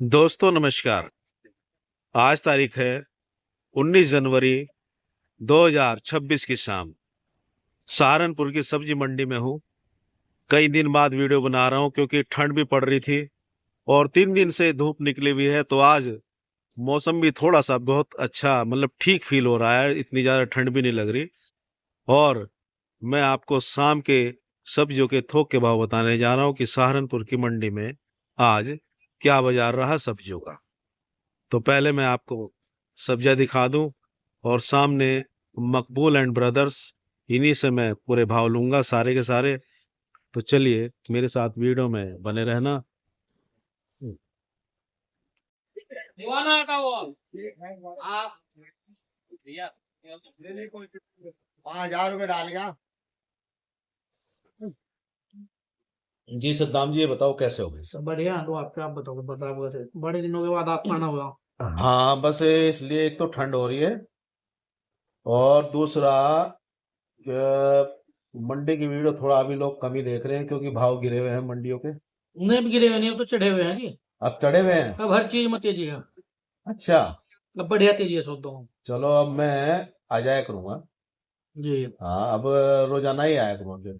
दोस्तों नमस्कार। आज तारीख है 19 जनवरी 2026 की शाम। सहारनपुर की सब्जी मंडी में हूँ। कई दिन बाद वीडियो बना रहा हूँ क्योंकि ठंड भी पड़ रही थी और 3 दिन से धूप निकली हुई है, तो आज मौसम भी थोड़ा सा बहुत अच्छा मतलब ठीक फील हो रहा है, इतनी ज़्यादा ठंड भी नहीं लग रही। और मैं आपको शाम के सब्जियों के थोक के भाव बताने जा रहा हूँ कि सहारनपुर की मंडी में आज क्या बाजार रहा सब्जियों का। तो पहले मैं आपको सब्जियां दिखा दूं और सामने मकबूल एंड ब्रदर्स, इन्हीं से मैं पूरे भाव लूंगा सारे के सारे। तो चलिए मेरे साथ वीडियो में बने रहना। दीवाना का वो आप 5,000 रुपये डालेगा। जी सद्दाम जी, ये बताओ कैसे हो गए? सब बढ़िया। तो आप बताओ कैसे बड़े दिनों के बाद आप खाना हुआ। हाँ, बस इसलिए एक तो ठंड हो रही है और दूसरा मंडी की वीडियो थोड़ा अभी लोग कम ही देख रहे हैं क्योंकि भाव गिरे हुए हैं मंडियों के। उन्हें भी गिरे हुए नहीं, अब तो चढ़े हुए हैं जी। अब चढ़े हुए हैं। अब हर चीज में तेजी है। अच्छा, अब बढ़िया तेजी है सौदों में। चलो अब मैं आ जाया करूंगा। जी। हाँ, अब रोजाना ही आया करूंगा।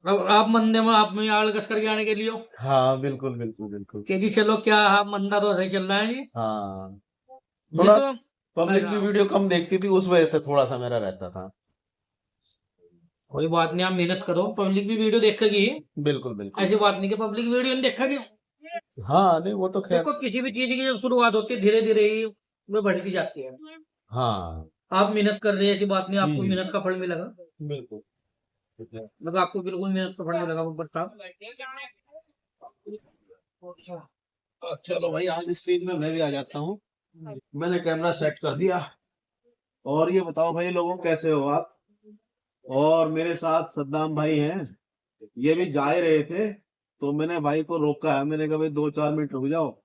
अब आप मंदे में आप में आड़ कस करके आने के लिए हो। हाँ बिल्कुल बिल्कुल बिल्कुल। तेजी चलो, क्या आप मंदा तो सही चल रहा है जी। हाँ, ये थोड़ा तो पब्लिक भी वीडियो कम देखती थी, उस वजह से थोड़ा सा मेरा रहता था। कोई बात नहीं, आप मेहनत करो, पब्लिक भी वीडियो देखेगी। बिल्कुल बिल्कुल। ऐसी बात नहीं कि पब्लिक वीडियो नहीं देखेगी। हाँ नहीं, वो तो खैर। देखो, किसी भी चीज की जब शुरुआत होती है धीरे धीरे ही वो बढ़ती जाती है। हाँ आप मेहनत कर रहे हैं, ऐसी बात नहीं, आपको हम्म, मेहनत का फल मिलेगा। बिल्कुल। मतलब आपको बिल्कुल मेहनत का फल मिलेगा बब्बर साहब। चलो भाई, आज इस चीज में मैं भी आ जाता हूँ। मैंने कैमरा सेट कर दिया। और ये बताओ भाई लोगों, कैसे हो आप? और मेरे साथ सद्दाम भाई हैं, ये भी जा ही रहे थे तो मैंने भाई को रोका है। मैंने कहा भाई 2-4 मिनट रुक जाओ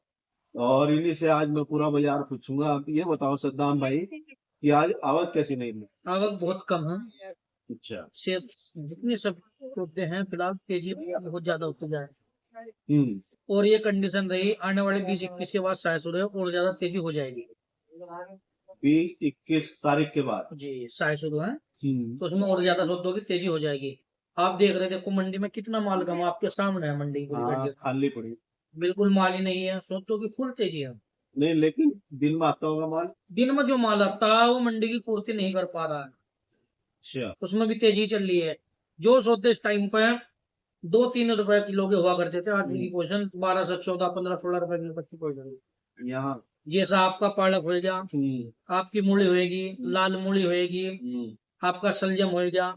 और इन्हीं से आज मैं पूरा बाजार पूछूंगा। आप ये बताओ सद्दाम भाई कि आज आवक कैसी नहीं मिली? आवक बहुत कम है। अच्छा। शेयर जितनी सब होते हैं फिलहाल तेजी बहुत ज्यादा होती जा रही है। हम्म। और ये कंडीशन रही आने वाले 20-21 के बाद शायद शुरू और ज्यादा तेजी हो जाएगी। 20-21 तारीख के बाद? जी, शायद शुरू है तो उसमें और ज्यादा सौदों की तेजी हो जाएगी। आप देख रहे देखो मंडी में कितना माल कम आपके सामने है, मंडी पूरी हाँ, कंडीशन खाली पड़ी। बिल्कुल माल ही नहीं है, सौदों की फुल तेजी है। नहीं, लेकिन दिन में आता होगा माल। दिन में जो माल आता है वो मंडी की पूर्ति नहीं कर पा रहा है, अच्छा। उसमें भी तेजी चल रही है। जो सौदे इस टाइम पे 2-3 रुपए किलो के हुआ करते थे, आज की पोजीशन 12 से 14, 15, 16 रुपए किलो तक की पोजीशन। यहाँ। जैसा आपका पालक हो गया, आपकी मूली होएगी, लाल मूली होएगी, आपका सलजम हो गया,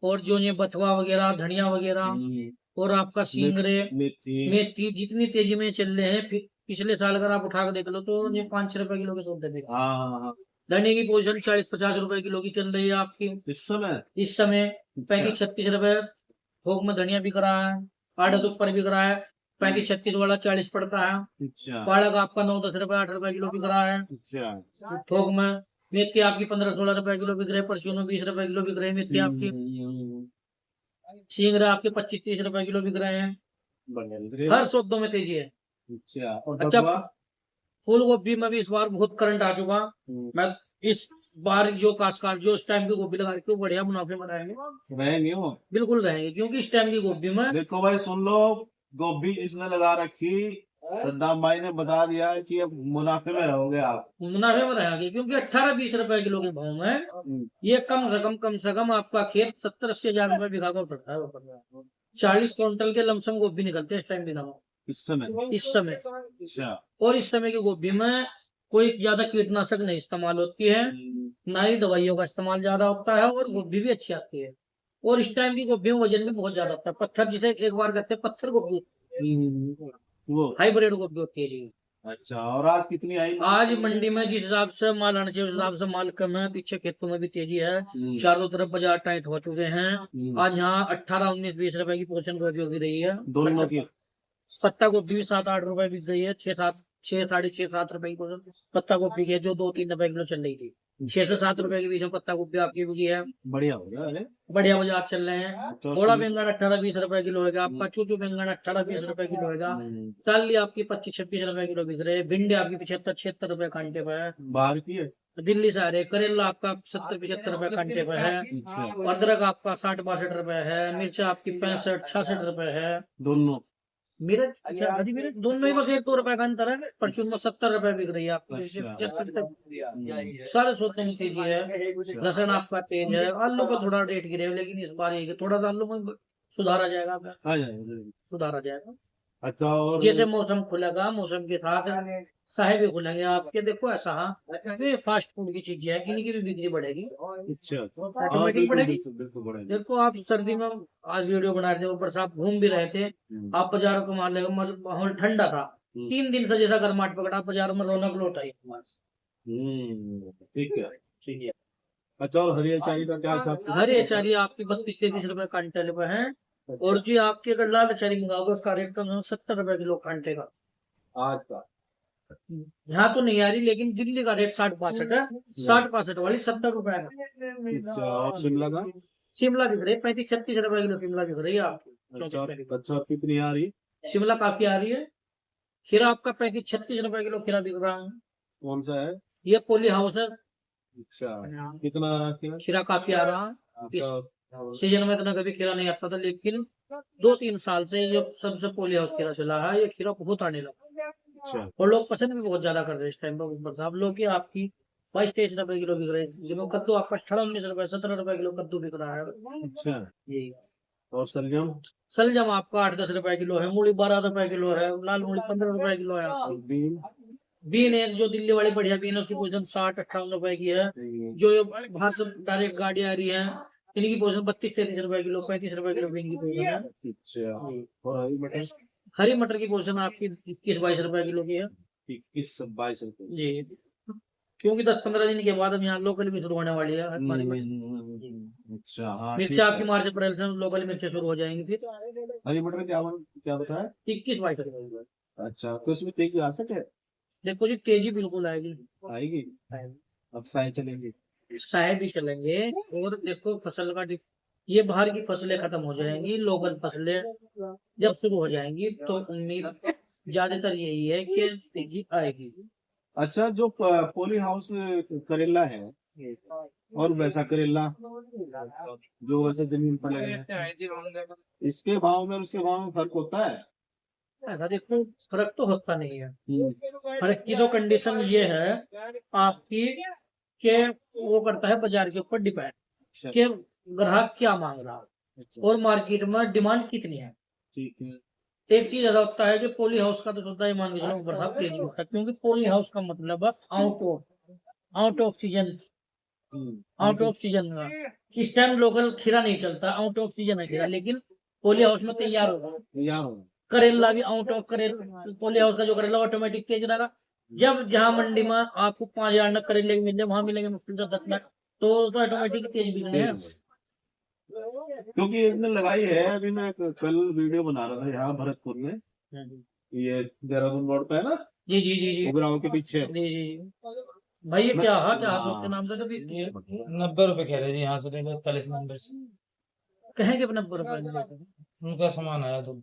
और जो ये बथवा वगैरह, धनिया वगैरह, और आपका सिंगरे, मेथी जितनी तेजी में चल रहे हैं। पिछले साल अगर आप उठा कर देख लो तो ये 5-6 रुपए किलो के सौदे थे। हाँ, धनिया की पोजीशन 40-50 रुपए किलो की चल रही है आपकी इस समय। 35-36 रुपए थोक में धनिया बिक रहा है, आड़त तो ऊपर बिक रहा है। 35-36 वाला 40 पड़ता है। अच्छा। पालक आपका 9-10 रुपए 8 रुपए किलो बिक रहा है अच्छा। थोक में। मेथी आपकी 15-16 रुपए किलो बिक रहे, परचून 20 रुपए किलो बिक रहे हैं मेथी आपकी। सिंगरा आपके 25-30 रुपए किलो बिक रहे हैं। हर सौदों में तेजी है। अच्छा, और अच्छा, बथुआ? फूल गोभी में भी इस बार बहुत करंट आ चुका। मैं इस बार जो काशकार जो इस टाइम की गोभी लगा रखी है वो बढ़िया मुनाफे में रहेंगे वो। बिल्कुल रहेंगे, क्योंकि इस टाइम की गोभी में देखो भाई सुन लो, गोभी इसने लगा रखी, सद्दाम भाई ने बता दिया कि अब मुनाफे में रहोगे आप। मुनाफे में रहेंगे, क्योंकि 18-20 रुपए किलो के भाव में ये कम से कम आपका खेत 70-80 हजार रुपए बीघा का पड़ता है। 40 क्विंटल के लमसम गोभी निकलते हैं इस टाइम बीघा में। इस समय अच्छा। और इस समय की गोभी में कोई ज्यादा कीटनाशक नहीं इस्तेमाल होती है, ना ही दवाइयों का इस्तेमाल ज्यादा होता है, और गोभी भी अच्छी आती है। और इस टाइम की गोभी में वजन भी बहुत ज्यादा होता है, पत्थर जिसे एक बार कहते हैं पत्थर गोभी, वो हाइब्रिड गोभी होती है जी। अच्छा, और आज कितनी आई? आज मंडी में जिस हिसाब से माल आना चाहिए उस हिसाब से माल कम है, पीछे खेतों में भी तेजी है। चारों तरफ बाजार टाइट हो चुके हैं। आज यहाँ 18, 19, 20 रुपए की पोषण गोभी होगी रही है दोनों की। पत्ता गोभी भी 7-8 रुपए बिक गई है, 6-7, 6, 6.5, 7 रुपए की पोषण पत्ता गोभी की है, जो 2-3 रुपए किलो चल रही थी। 6 से 7 रुपए के बीच में पत्ता गोभी आपकी बिकी है। बढ़िया हो गया। अरे बढ़िया बाजार चल रहे हैं। अच्छा, थोड़ा बैंगन 18-20 रुपए किलो है आपका। चूचू बैंगन 18-20 रुपए किलो है। चाली आपकी 25-26 रुपए किलो बिक रहे हैं। भिंडी आपकी 75-76 रुपए कांटे पे है। बाहर की है। दिल्ली से आ रहे। करेला आपका 70-75 रुपए कांटे पे है। अच्छा, अदरक आपका 60-62 रुपए है। मिर्चा आपकी 65-66 रुपए है। दोनों। मिर्च अच्छा हरी मिर्च दोनों ही बस 1-2 रुपए का अंतर है। परचून में 70 रुपए बिक रही है आपकी। अच्छा। 75 सारे सोते में तेजी है। लहसुन आपका तेज है। आलू का थोड़ा रेट गिरे हैं, लेकिन इस बार ये थोड़ा सा आलू में सुधार आ जाएगा आपका। आ जाएगा। सुधार आ जाएगा। अच्छा, और जैसे मौसम खुलेगा, मौसम के साथ साहे भी खुलेंगे आपके। देखो ऐसा ये फास्ट फूड की चीजें है, किन्हीं की भी बिक्री बढ़ेगी, अच्छा, हाँ, ऑटोमेटिक बिल्कुल बढ़ेगी। बिल्कुल बिल्कुल बढ़ेगा। देखो आप सर्दी में आज वीडियो बना रहे थे, ऊपर से आप घूम भी रहे थे। आप बाजारों को मान लेगा माहौल ठंडा था। 3 दिन से जैसा गर्माहट पकड़ा, बाजारों में रौनक लौट आई। ठीक है, ठीक है। अच्छा, और हरी अचारी का क्या हिसाब? हरी अचारी आपकी 32-33 रुपए कांटे पे है। और जी आपकी अगर लाल अचारी मंगाओगे उसका रेट कम है 70 रुपए किलो कांटे का। आज का? यहाँ तो नहीं आ रही, लेकिन दिल्ली का रेट 60-62 है। 60-62 वाली 70 रुपए का। अच्छा, और शिमला का? शिमला बिक रही है 35-36 रुपए किलो। शिमला बिक रही है आपकी। अच्छा, अच्छा, कितनी आ रही? शिमला काफी आ रही है। खीरा आपका 35-36 रुपए किलो खीरा बिक रहा है। कौन सा है? ये पोली हाउस है। अच्छा, कितना आ रहा है? खीरा काफी आ रहा है। अच्छा, सीजन में इतना कभी खीरा नहीं आता था, लेकिन 2-3 साल से ये सबसे पोली हाउस खीरा चला है। ये खीरा बहुत आने लगा। अच्छा, और लोग पसंद भी बहुत ज्यादा कर रहे हैं इस टाइम पर। बरसात लोग की आपकी 22-23 रुपए किलो बिक रहे हैं। जिसमें कद्दू आपका 18-19 रुपए 17 रुपए किलो कद्दू बिक रहा है। अच्छा, जी। और सलजम? सलजम आपका 8-10 रुपए किलो है। मूली 12 रुपए किलो है। लाल मूली 15 रुपए किलो है। और बीन? बीन एक जो दिल्ली वाली बढ़िया बीन है, उसकी पोजीशन 60-58 रुपए की है। जो ये बाहर से डायरेक्ट गाड़ी आ रही है, इनकी पोजीशन 32-33 रुपए किलो 35 रुपए किलो बीन की पोजीशन है। अच्छा, और हरी मटर? हरी मटर की पोजीशन आपकी 21-22 रुपए किलो की है। 21-22 रुपए? जी, क्योंकि 10-15 दिन के बाद हम यहाँ लोकल भी शुरू होने वाली है। अच्छा, हाँ, ठीक मिर्चा आपकी है। मार्च अप्रैल से लोकल मिर्चा शुरू हो जाएंगी फिर। हरी मटर क्या होता है? 21-22 रुपए। अच्छा, तो इसमें तेजी आ सके? देखो जी तेजी बिल्कुल आएगी। आएगी। अब साए चलेंगे। साहे भी चलेंगे। और देखो फसल का ये बाहर की फसलें खत्म हो जाएंगी, लोकल फसलें जब शुरू हो जाएंगी तो उम्मीद ज्यादातर यही है कि तेजी आएगी। अच्छा, जो पोली हाउस करेला है और वैसा करेला जो वैसे जमीन पर लगे हैं, इसके भाव में और उसके भाव में फर्क होता है? ऐसा देखो फर्क तो होता नहीं है। फर्क की तो कंडीशन ये है आपकी कि वो करता है बाजार के ऊपर डिपेंड अच्छा, कि ग्राहक क्या मांग रहा है अच्छा, और मार्केट में डिमांड कितनी है। ठीक है। एक चीज ऐसा होता है कि पोली हाउस का तो सौदा ही मान के चलो बरसात तेजी होता है, क्योंकि पोली हाउस का मतलब है out off season. Out off season का इस टाइम लोकल खीरा नहीं चलता, आउट ऑफ सीजन है खीरा, लेकिन पोली हाउस में तैयार होगा। तैयार हो। करेला भी आउट ऑफ करेला पोली हाउस का जो करेला ऑटोमेटिक तेज रहेगा। जब जहां मंडी में आपको 5,000 नग करेले मिल जाए, वहां मिलेंगे मुश्किल से 10 लाख, तो ऑटोमेटिक तेज बिकने हैं। क्योंकि इसने लगाई है। अभी मैं कल वीडियो बना रहा था यहाँ भरतपुर में, ये देहरादून रोड पे है ना, जी जी जी जी उबराव के पीछे। जी जी भाई ये क्या हाथ के नाम से कभी 90 रुपए कह रहे जी, यहाँ से ले लो 41 नंबर से। कहेंगे 90 रुपए उनका सामान आया तो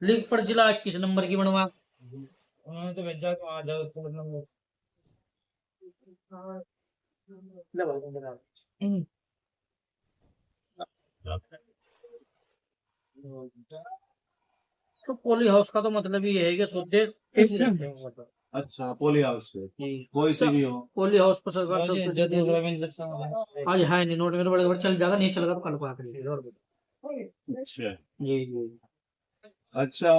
लिख पर जिला 21 नंबर की बनवा। उन्होंने तो भेजा कि आ जाओ 41 नंबर। ले भाई, ले भाई। तो पोली हाउस का तो मतलब ये है कि सौदे तेजी रहते हैं मतलब। अच्छा, पोली हाउस पे जी कोई सी भी हो। पोली हाउस पर सरकार जो सब जो दूसरा मिल सामान है। आज है नहीं, नोट में तो बड़े बड़े चल जाएगा, नहीं चलेगा तो कल को आकर और अच्छा, जी जी। अच्छा,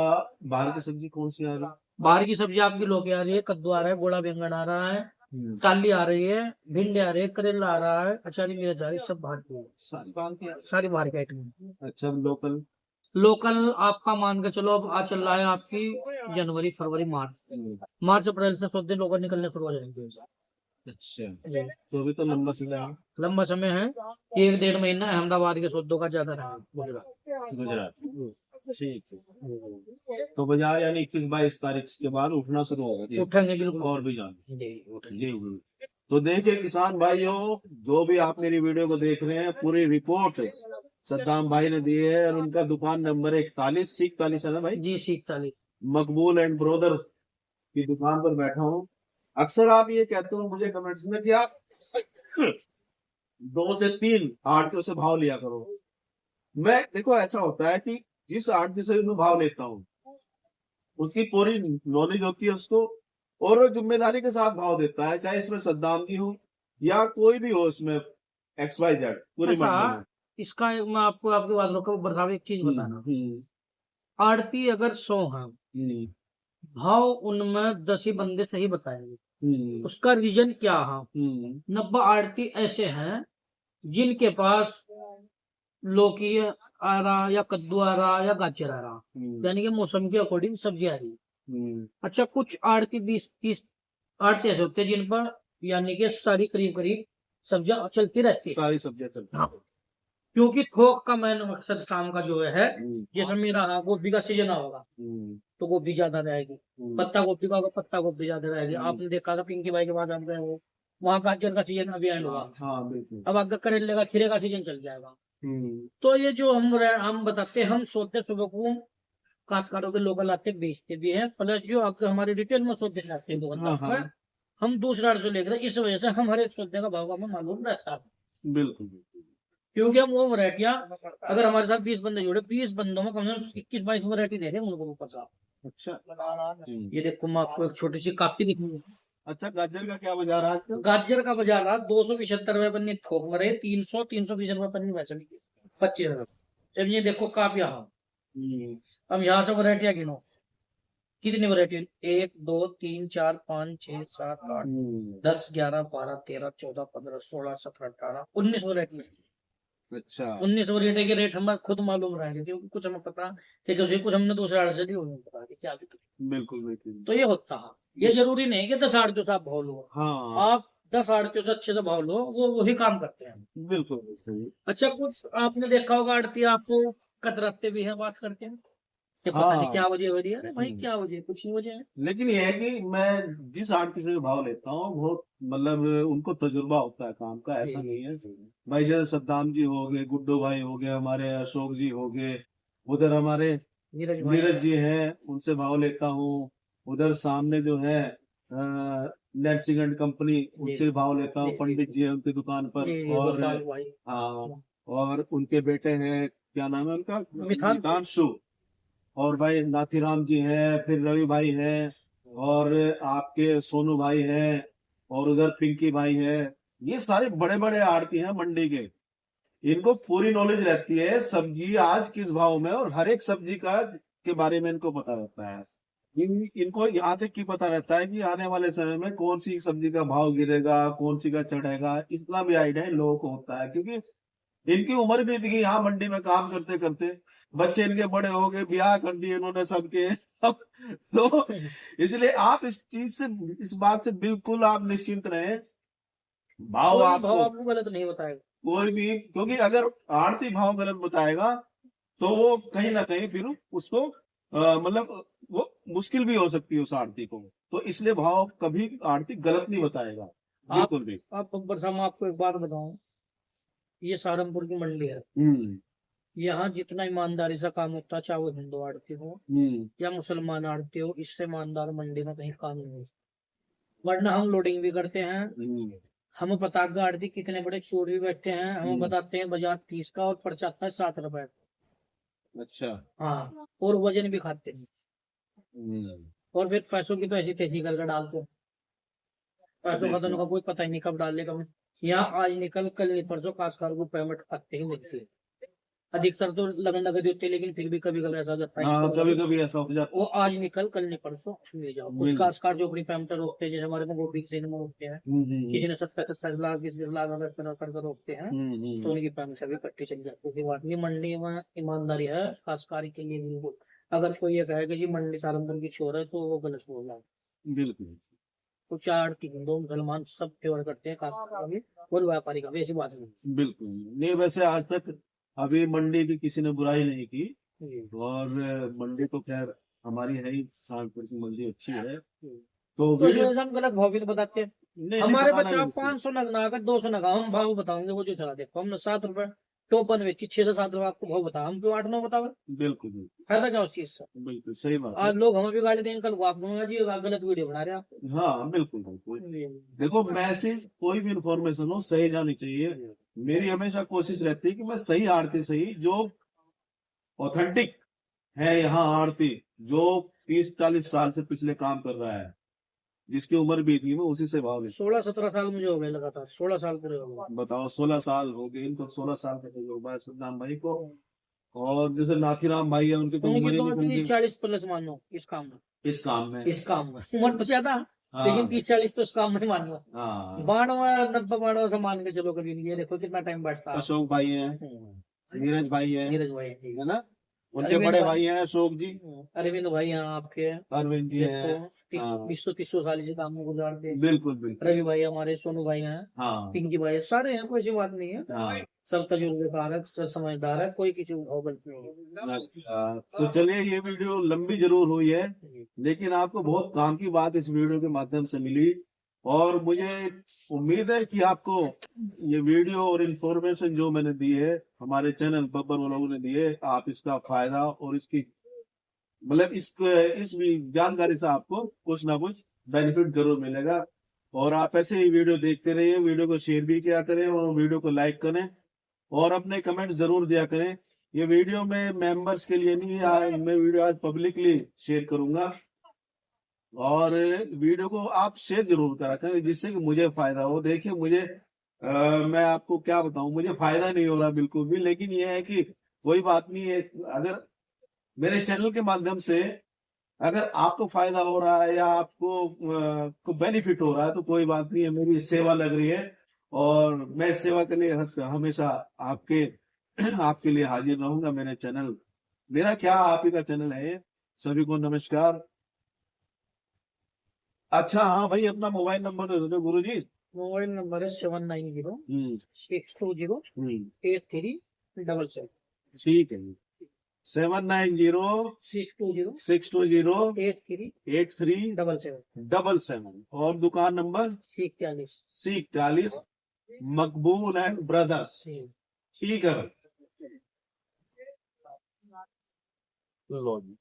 बाहर की सब्जी कौन सी आ रही? बाहर की सब्जी आपकी लौकी आ रही है, कद्दू आ रहा है, गोला बैंगन आ रहा है, टाली आ रही है, भिंडी आ रही है, करेला आ रहा है, अचारी मिर्च आ रही है, सब बाहर की है। सारी बाहर की आ सारी बाहर की आइटम। रही। अच्छा, लोकल? लोकल आपका मान के चलो अब आज चल रहा है आपकी जनवरी फरवरी मार्च अप्रैल से सौदे लोकल निकलने शुरू हो जाएंगे। अच्छा, जी। तो अभी तो लंबा समय है। लंबा समय है, 1-1.5 महीना अहमदाबाद के सौदों का ज्यादा रहेगा। गुजरात। ठीक है, तो बाजार यानी 21-22 तारीख के बाद उठना शुरू होगा। उठेंगे बिल्कुल। और भी जान। जी उठेंगे। जी जी। तो देखिए किसान भाइयों, जो भी आप मेरी वीडियो को देख रहे हैं, पूरी रिपोर्ट सद्दाम भाई ने दी है। और उनका दुकान नंबर 41 है ना भाई? जी सीखताली। मकबूल एंड ब्रदर्स की दुकान पर बैठा हूँ। अक्सर आप ये कहते हो मुझे कमेंट्स में कि आप 2 से 3 आड़तियों से भाव लिया करो। मैं देखो ऐसा होता है कि जिस आड़ती से मैं भाव लेता हूँ उसकी पूरी नॉलेज होती है उसको, और वो जिम्मेदारी के साथ भाव देता है, चाहे इसमें सद्दाम जी हो या कोई भी हो, इसमें XYZ पूरी अच्छा, मंडी में। इसका मैं आपको आपकी बात रोका बता एक चीज बताना। आड़ती अगर 100 है, भाव उनमें 10 ही बंदे सही बताएंगे। उसका रीजन क्या है? 90 आड़ती ऐसे हैं जिनके पास लौकी आ रहा या कद्दू आ रहा या गाजर आ रहा, यानी कि मौसम के अकॉर्डिंग सब्जी आ रही। अच्छा, कुछ आड़ती 20-30 आड़ती ऐसे होते हैं जिन पर यानी कि सारी करीब करीब सब्जियां चलती रहती है। सारी सब्जियां चलती हैं। क्योंकि थोक का मेन मकसद शाम का जो है, जैसे मेरा गोभी का सीजन होगा तो गोभी ज्यादा रहेगी, पत्ता गोभी का होगा पत्ता गोभी ज्यादा रहेगी। आपने देखा था पिंकी भाई के बाद आप गए हो, वहाँ गाजर का सीजन अभी एंड हुआ। हाँ बिल्कुल। अब आपका करेले का खीरे का सीजन चल जाएगा। तो ये जो हम बताते हैं, हम सोते सुबह को काश्तकारों के लोकल आते बेचते भी हैं, प्लस जो अगर हमारे रिटेल में सौदे जाते हैं दुकानदार पर, हम दूसरा से लेकर, इस वजह से हम हर एक सौदे का भाव हमें मालूम रहता है। बिल्कुल बिल्कुल। क्योंकि हम वो वैरायटियां, अगर हमारे साथ 20 बंदे जुड़े, 20 बंदों में कम से कम 21-22 वैरायटी दे रहे हैं उनको पता। अच्छा। ये देखो मैं आपको एक छोटी सी कापी दिखाऊंगा। अच्छा, गाजर का क्या बाजार आज? गाजर का बाजार आज 275 रुपए पन्नी थोक में रहे, 300-320 रुपए पन्नी वैसे भी 25 रुपए। अब ये देखो काप यहाँ, अब यहाँ से वैरायटियां गिनो, कितनी वैरायटी? 1 2 3 4 5 6 7 8 10 11 12 13 14 15 16 17 18 19 वैरायटी। अच्छा। 19 वैरायटी के रेट हम खुद मालूम रहेंगे, क्योंकि कुछ हमें पता है, कुछ हमने दूसरे आड़ से भी उन्हें पता है क्या बिक्री। बिल्कुल बिल्कुल। तो ये होता है, ये जरूरी नहीं कि 10 आड़तियों से आप भाव लो। हाँ आप 10 आड़तियों से अच्छे से भाव लो, वो वही काम करते हैं। बिल्कुल बिल्कुल। अच्छा, कुछ आपने देखा होगा आड़ती आपको कतराते भी हैं बात करके कि पता नहीं हाँ। क्या वजह हो रही है। अरे भाई क्या वजह, कुछ नहीं वजह है। लेकिन ये है कि मैं जिस आड़ती से भाव लेता हूँ वो मतलब उनको तजुर्बा होता है काम का, ऐसा नहीं है भाई। जैसे सद्दाम जी हो गए, गुड्डू भाई हो गए, हमारे अशोक जी हो गए, उधर हमारे नीरज भाई नीरज जी हैं, उनसे भाव लेता हूँ। उधर सामने जो है नर्सिंग एंड कंपनी, उनसे भाव लेता हूँ। पंडित जी है उनकी दुकान पर। और गोपाल भाई, हाँ, और उनके बेटे हैं, क्या नाम है उनका? मितांशु। और भाई नाथीराम जी हैं, फिर रवि भाई हैं, और आपके सोनू भाई हैं, और उधर पिंकी भाई है। ये सारे बड़े बड़े आड़ती हैं मंडी के, इनको पूरी नॉलेज रहती है सब्जी आज किस भाव में, और हर एक सब्जी का के बारे में इनको पता रहता है। इनको यहाँ तक की पता रहता है कि आने वाले समय में कौन सी सब्जी का भाव गिरेगा, कौन सी का चढ़ेगा, इतना भी आइडिया इन लोगों को होता है। क्योंकि इनकी उम्र बीत गई यहाँ मंडी में काम करते करते, बच्चे इनके बड़े हो गए, ब्याह कर दिए इन्होंने सबके। अब तो इसलिए आप इस चीज से, इस बात से बिल्कुल आप निश्चिंत रहे, भाव भाव आपको आपको गलत नहीं बताएगा कोई भी, क्योंकि अगर आड़ती भाव गलत बताएगा तो वो कहीं ना कहीं फिर उसको मतलब वो मुश्किल भी हो सकती है उस आड़ती को। तो इसलिए भाव कभी आड़ती गलत नहीं बताएगा, बिल्कुल भी। आप बब्बर साहब, मैं आपको एक बात बताऊं, ये सहारनपुर की मंडी है, यहाँ जितना ईमानदारी से काम होता है, चाहे वो हिंदू आड़ती हो या मुसलमान आड़ती हो, इससे ईमानदार मंडी में कहीं काम नहीं होता। वरना हम लोडिंग भी करते हैं, हमें पता है आड़ती कितने बड़े चोर भी बैठे हैं, हमें बताते हैं बाजार 30 का और पर्चा आता है 7 रुपए। अच्छा। हाँ, और वजन भी खाते हैं, और फिर पैसों की तो ऐसी तैसी करके डालते हैं। पैसों का तो उनका कोई पता ही नहीं कब डालेगा। यहाँ आज निकल कल नहीं परसों काश्तकार को पेमेंट आते ही मिलती है। अधिकतर तो लगन लगे होते हैं, लेकिन फिर भी कभी कभी ऐसा हो जाता है, कभी कभी ऐसा हो जाता वो आज निकल कल नहीं परसों ले जाओ। कुछ काश्तकार जो अपनी पेमेंट रोकते हैं, जैसे हमारे में गोभी के में रोकते हैं, किसी ने 70-70 लाख 20 लाख अगर करके रोकते हैं, तो उनकी पेमेंट सभी इकट्ठी चली जाती है। ये मंडी में ईमानदारी है काश्तकारी के लिए बिल्कुल। अगर कोई ये कहेगा कि मंडी सहारनपुर की चोर है तो वो गलत बोल रहा है। बिल्कुल। तो 4 हिंदू मुसलमान सब फेवर करते हैं काश्तकार भी और व्यापारी का, वैसी बात नहीं। बिल्कुल नहीं, वैसे आज तक अभी मंडी की किसी ने बुराई नहीं की। और मंडी तो खैर हमारी है ही, सहारनपुर की मंडी अच्छी है। तो तो वीडियो उसमें हम गलत भाव भी नहीं बताते हैं। नहीं हमारे बताना बच्चे आप बिल्कुल। 500 नग ना आकर 200 नग हम भाव बताओगे वो जो चला देखो हमने 7 रुपए टोपन बेची 6 से 7 रुपए आपको भाव बताया हम क्यों 8-9 बताओ बिल्कुल बिल्कुल फायदा क्या उस चीज से। बिल्कुल सही बात है। आज लोग हमें भी गाली देंगे कल को आप दूंगा जी आप गलत वीडियो बना रहे हैं हाँ बिल्कुल बिल्कुल। आप। देखो मैसेज कोई भी इंफॉर्मेशन हो सही जानी चाहिए। मेरी हमेशा कोशिश रहती है कि मैं सही आड़ती सही जो ऑथेंटिक है यहाँ आड़ती जो 30-40 साल से पिछले काम कर रहा है जिसकी उम्र भी थी मैं उसी से भाव लेता 16-17 साल मुझे हो गए लगातार 16 साल पूरे हो गए। हूँ। बताओ 16 साल हो गए इनको 16 साल का तजुर्बा है सद्दाम भाई को। और जैसे नाथीराम भाई है उनकी तो उम्र उनकी ही तो नहीं अपनी बनती 40 प्लस मानो इस काम में इस काम में। उम्र तो ज्यादा लेकिन हाँ 30-40 तो इस काम में मानो हाँ 92-90 से मान के चलो कभी नहीं ये देखो कितना टाइम बैठता है। अशोक भाई है नीरज भाई है नीरज भाई जी है ना उनके अरविंद बड़े भाई- भाई हैं अशोक जी अरविंद भाई हैं आपके अरविंद जी हैं। देखो हाँ। 20-30 साल से काम में गुजारते हैं। बिल्कुल बिल्कुल रवि भाई हमारे सोनू भाई हैं हाँ पिंकी भाई सारे हैं कोई सी बात नहीं है हाँ। सब तजुर्बेकार है सब समझदार है कोई किसी को गलत नहीं है। अच्छा, तो चलिए ये वीडियो लंबी जरूर हुई है लेकिन आपको बहुत काम की बात इस वीडियो के माध्यम से मिली और मुझे उम्मीद है कि आपको ये वीडियो और इन्फॉर्मेशन जो मैंने दी है हमारे चैनल बब्बर लोगों ने दी है आप इसका फायदा और इसकी मतलब इस जानकारी से आपको कुछ ना कुछ बेनिफिट जरूर मिलेगा। और आप ऐसे ही वीडियो देखते रहिए वीडियो को शेयर भी किया करें और वीडियो को लाइक करें और अपने कमेंट जरूर दिया करें। ये वीडियो में मेंबर्स के लिए नहीं है मैं वीडियो आज पब्लिकली शेयर करूंगा और वीडियो को आप शेयर जरूर करा करें जिससे कि मुझे फायदा हो। देखिए मुझे मैं आपको क्या बताऊं मुझे फायदा नहीं हो रहा बिल्कुल भी लेकिन ये है कि कोई बात नहीं है अगर मेरे चैनल के माध्यम से अगर आपको फायदा हो रहा है या आपको को बेनिफिट हो रहा है तो कोई बात नहीं है मेरी सेवा लग रही है और मैं इस सेवा के लिए हमेशा आपके आपके लिए हाजिर रहूंगा। मेरा क्या आप ही का चैनल है। सभी को नमस्कार। अच्छा हाँ भाई अपना मोबाइल नंबर दे दो गुरु जी। मोबाइल नंबर है 790-620-8377। ठीक है 790-620-8377 और दुकान number C41 Maqbool and brothers. ठीक है लो जी।